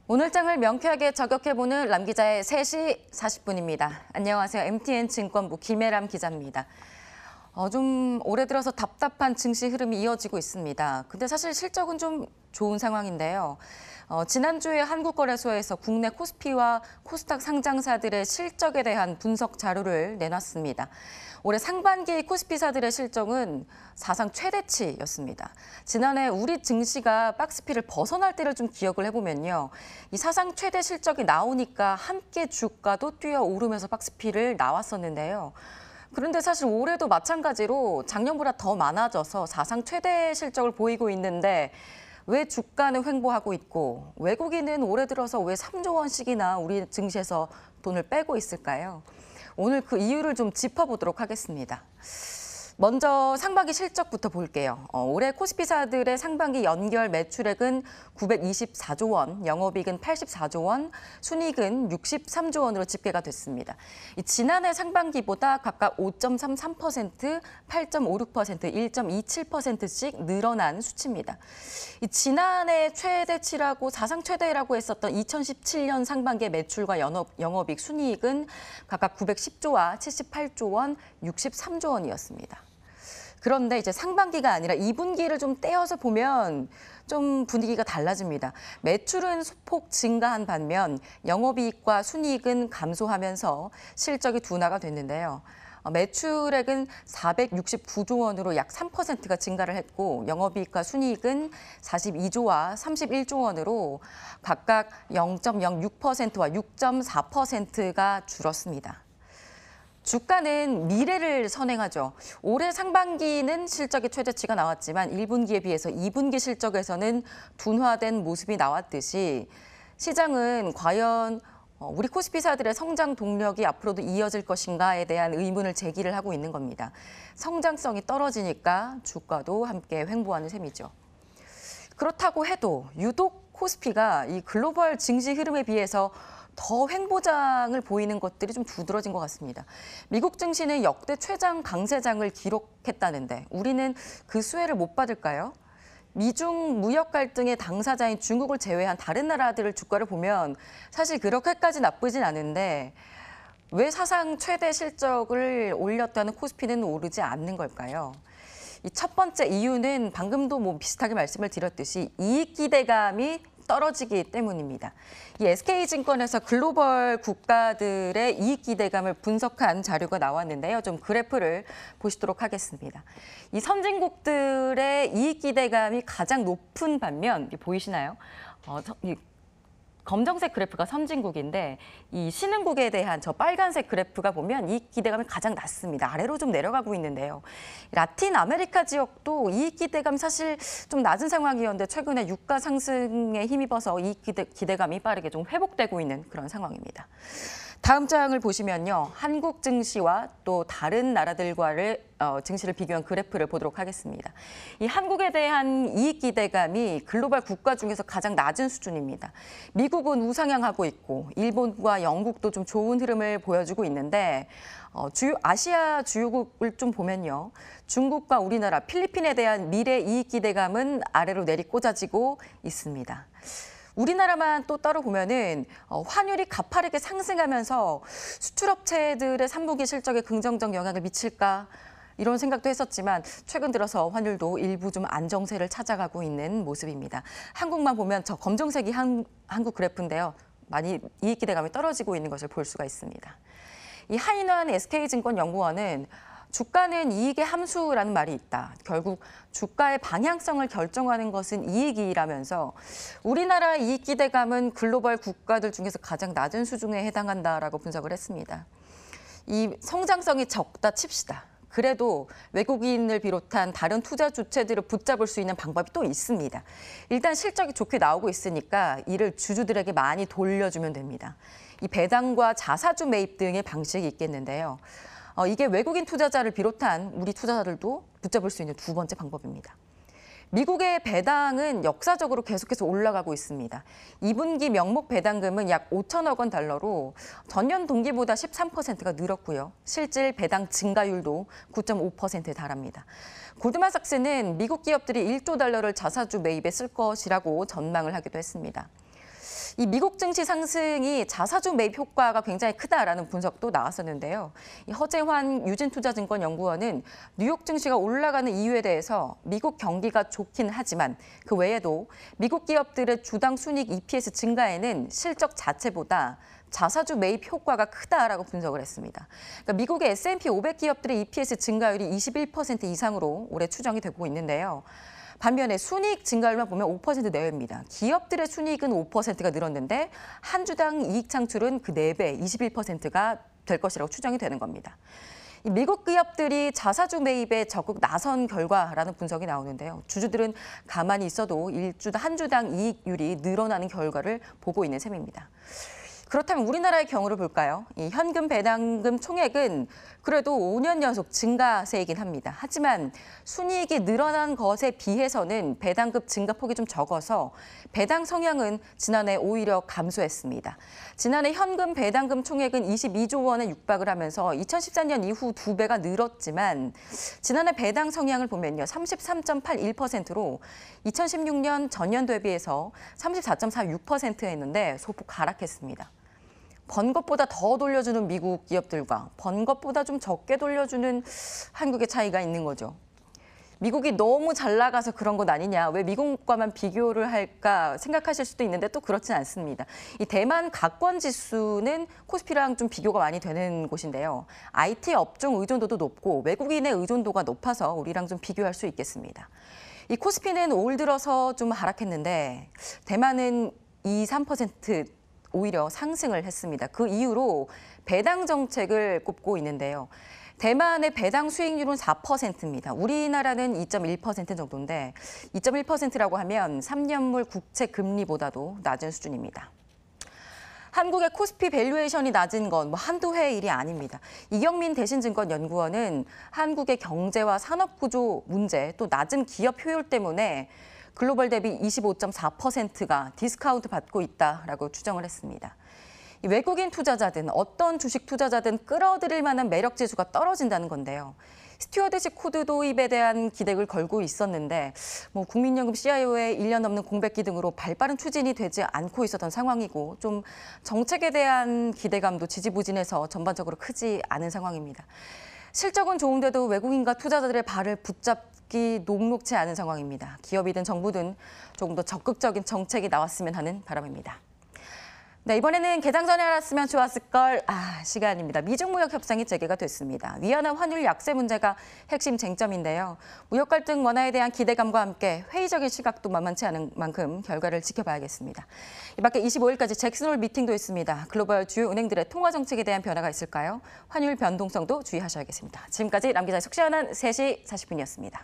오늘장을 명쾌하게 저격해보는 람 기자의 3시 40분입니다. 안녕하세요. MTN증권부 김혜람 기자입니다. 좀 올해 들어서 답답한 증시 흐름이 이어지고 있습니다. 근데 사실 실적은 좀 좋은 상황인데요. 지난주에 한국거래소에서 국내 코스피와 코스닥 상장사들의 실적에 대한 분석 자료를 내놨습니다. 올해 상반기 코스피사들의 실적은 사상 최대치였습니다. 지난해 우리 증시가 박스피를 벗어날 때를 좀 기억을 해보면요. 이 사상 최대 실적이 나오니까 함께 주가도 뛰어오르면서 박스피를 나왔었는데요. 그런데 사실 올해도 마찬가지로 작년보다 더 많아져서 사상 최대 실적을 보이고 있는데 왜 주가는 횡보하고 있고 외국인은 올해 들어서 왜 3조 원씩이나 우리 증시에서 돈을 빼고 있을까요? 오늘 그 이유를 좀 짚어보도록 하겠습니다. 먼저 상반기 실적부터 볼게요. 올해 코스피사들의 상반기 연결 매출액은 924조 원, 영업이익은 84조 원, 순이익은 63조 원으로 집계가 됐습니다. 지난해 상반기보다 각각 5.33%, 8.56%, 1.27%씩 늘어난 수치입니다. 지난해 최대치라고 사상 최대라고 했었던 2017년 상반기 매출과 영업이익, 순이익은 각각 910조와 78조 원, 63조 원이었습니다. 그런데 이제 상반기가 아니라 2분기를 좀 떼어서 보면 좀 분위기가 달라집니다. 매출은 소폭 증가한 반면 영업이익과 순이익은 감소하면서 실적이 둔화가 됐는데요. 매출액은 469조 원으로 약 3%가 증가를 했고 영업이익과 순이익은 42조와 31조 원으로 각각 0.06%와 6.4%가 줄었습니다. 주가는 미래를 선행하죠. 올해 상반기는 실적이 최대치가 나왔지만 1분기에 비해서 2분기 실적에서는 둔화된 모습이 나왔듯이 시장은 과연 우리 코스피사들의 성장 동력이 앞으로도 이어질 것인가에 대한 의문을 제기를 하고 있는 겁니다. 성장성이 떨어지니까 주가도 함께 횡보하는 셈이죠. 그렇다고 해도 유독 코스피가 이 글로벌 증시 흐름에 비해서 더 횡보장을 보이는 것들이 좀 두드러진 것 같습니다. 미국 증시는 역대 최장 강세장을 기록했다는데 우리는 그 수혜를 못 받을까요? 미중 무역 갈등의 당사자인 중국을 제외한 다른 나라들을 주가를 보면 사실 그렇게까지 나쁘진 않은데 왜 사상 최대 실적을 올렸다는 코스피는 오르지 않는 걸까요? 이 첫 번째 이유는 방금도 비슷하게 말씀을 드렸듯이 이익 기대감이 떨어지기 때문입니다. 이 SK증권에서 글로벌 국가들의 이익 기대감을 분석한 자료가 나왔는데요. 좀 그래프를 보시도록 하겠습니다. 이 선진국들의 이익 기대감이 가장 높은 반면 보이시나요? 검정색 그래프가 선진국인데 이 신흥국에 대한 저 빨간색 그래프가 보면 이익 기대감이 가장 낮습니다. 아래로 좀 내려가고 있는데요. 라틴 아메리카 지역도 이익 기대감 사실 좀 낮은 상황이었는데 최근에 유가 상승에 힘입어서 이익 기대감이 빠르게 좀 회복되고 있는 그런 상황입니다. 다음 장을 보시면요. 한국 증시와 또 다른 나라들과의 증시를 비교한 그래프를 보도록 하겠습니다. 이 한국에 대한 이익 기대감이 글로벌 국가 중에서 가장 낮은 수준입니다. 미국은 우상향하고 있고 일본과 영국도 좀 좋은 흐름을 보여주고 있는데 아시아 주요국을 좀 보면요. 중국과 우리나라, 필리핀에 대한 미래 이익 기대감은 아래로 내리꽂아지고 있습니다. 우리나라만 또 따로 보면은 환율이 가파르게 상승하면서 수출업체들의 3분기 실적에 긍정적 영향을 미칠까 이런 생각도 했었지만 최근 들어서 환율도 일부 좀 안정세를 찾아가고 있는 모습입니다. 한국만 보면 저 검정색이 한국 그래프인데요. 많이 이익 기대감이 떨어지고 있는 것을 볼 수가 있습니다. 이 한인환 SK증권 연구원은 주가는 이익의 함수라는 말이 있다. 결국 주가의 방향성을 결정하는 것은 이익이라면서 우리나라 이익 기대감은 글로벌 국가들 중에서 가장 낮은 수준에 해당한다라고 분석을 했습니다. 이 성장성이 적다 칩시다. 그래도 외국인을 비롯한 다른 투자 주체들을 붙잡을 수 있는 방법이 또 있습니다. 일단 실적이 좋게 나오고 있으니까 이를 주주들에게 많이 돌려주면 됩니다. 이 배당과 자사주 매입 등의 방식이 있겠는데요. 이게 외국인 투자자를 비롯한 우리 투자자들도 붙잡을 수 있는 두 번째 방법입니다. 미국의 배당은 역사적으로 계속해서 올라가고 있습니다. 2분기 명목 배당금은 약 5천억 원 달러로 전년 동기보다 13%가 늘었고요. 실질 배당 증가율도 9.5%에 달합니다. 골드만삭스는 미국 기업들이 1조 달러를 자사주 매입에 쓸 것이라고 전망을 하기도 했습니다. 이 미국 증시 상승이 자사주 매입 효과가 굉장히 크다라는 분석도 나왔었는데요. 이 허재환 유진투자증권연구원은 뉴욕 증시가 올라가는 이유에 대해서 미국 경기가 좋긴 하지만 그 외에도 미국 기업들의 주당 순이익 EPS 증가에는 실적 자체보다 자사주 매입 효과가 크다라고 분석을 했습니다. 그러니까 미국의 S&P 500 기업들의 EPS 증가율이 21% 이상으로 올해 추정이 되고 있는데요. 반면에 순이익 증가율만 보면 5% 내외입니다. 기업들의 순이익은 5%가 늘었는데 한 주당 이익 창출은 그 4배, 21%가 될 것이라고 추정이 되는 겁니다. 미국 기업들이 자사주 매입에 적극 나선 결과라는 분석이 나오는데요. 주주들은 가만히 있어도 한 주당 이익률이 늘어나는 결과를 보고 있는 셈입니다. 그렇다면 우리나라의 경우를 볼까요? 이 현금 배당금 총액은 그래도 5년 연속 증가세이긴 합니다. 하지만 순이익이 늘어난 것에 비해서는 배당금 증가폭이 좀 적어서 배당 성향은 지난해 오히려 감소했습니다. 지난해 현금 배당금 총액은 22조 원에 육박을 하면서 2014년 이후 2배가 늘었지만 지난해 배당 성향을 보면요. 33.81%로 2016년 전년 대비해서 34.46%였는데 소폭 하락했습니다. 번 것보다 더 돌려주는 미국 기업들과 번 것보다 좀 적게 돌려주는 한국의 차이가 있는 거죠. 미국이 너무 잘 나가서 그런 것 아니냐, 왜 미국과만 비교를 할까 생각하실 수도 있는데 또 그렇진 않습니다. 이 대만 가권 지수는 코스피랑 좀 비교가 많이 되는 곳인데요. IT 업종 의존도도 높고 외국인의 의존도가 높아서 우리랑 좀 비교할 수 있겠습니다. 이 코스피는 올 들어서 좀 하락했는데 대만은 3% 오히려 상승을 했습니다. 그 이후로 배당 정책을 꼽고 있는데요. 대만의 배당 수익률은 4%입니다. 우리나라는 2.1% 정도인데 2.1%라고 하면 3년물 국채 금리보다도 낮은 수준입니다. 한국의 코스피 밸류에이션이 낮은 건 한두 해의 일이 아닙니다. 이경민 대신증권연구원은 한국의 경제와 산업구조 문제, 또 낮은 기업 효율 때문에 글로벌 대비 25.4%가 디스카운트 받고 있다라고 추정을 했습니다. 외국인 투자자든 어떤 주식 투자자든 끌어들일 만한 매력 지수가 떨어진다는 건데요. 스튜어드십 코드 도입에 대한 기대를 걸고 있었는데 국민연금 CIO의 1년 넘는 공백기 등으로 발빠른 추진이 되지 않고 있었던 상황이고 좀 정책에 대한 기대감도 지지부진해서 전반적으로 크지 않은 상황입니다. 실적은 좋은데도 외국인과 투자자들의 발을 붙잡기 녹록지 않은 상황입니다. 기업이든 정부든 조금 더 적극적인 정책이 나왔으면 하는 바람입니다. 네, 이번에는 개장 전에 알았으면 좋았을 걸 시간입니다. 미중 무역 협상이 재개가 됐습니다. 위안화 환율 약세 문제가 핵심 쟁점인데요. 무역 갈등 완화에 대한 기대감과 함께 회의적인 시각도 만만치 않은 만큼 결과를 지켜봐야겠습니다. 이 밖에 25일까지 잭슨홀 미팅도 있습니다. 글로벌 주요 은행들의 통화 정책에 대한 변화가 있을까요? 환율 변동성도 주의하셔야겠습니다. 지금까지 람 기자의 속 시원한 3시 40분이었습니다.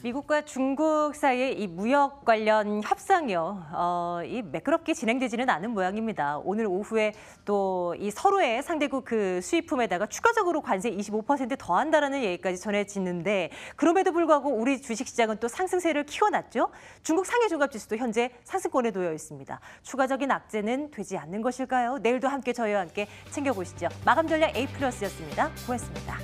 미국과 중국 사이의 이 무역 관련 협상이요. 이 매끄럽게 진행되지는 않은 모양입니다. 오늘 오후에 또 이 서로의 상대국 그 수입품에다가 추가적으로 관세 25% 더한다라는 얘기까지 전해지는데 그럼에도 불구하고 우리 주식시장은 또 상승세를 키워놨죠. 중국 상해 종합지수도 현재 상승권에 놓여 있습니다. 추가적인 악재는 되지 않는 것일까요? 내일도 함께 저희와 함께 챙겨보시죠. 마감 전략 A+였습니다. 고맙습니다.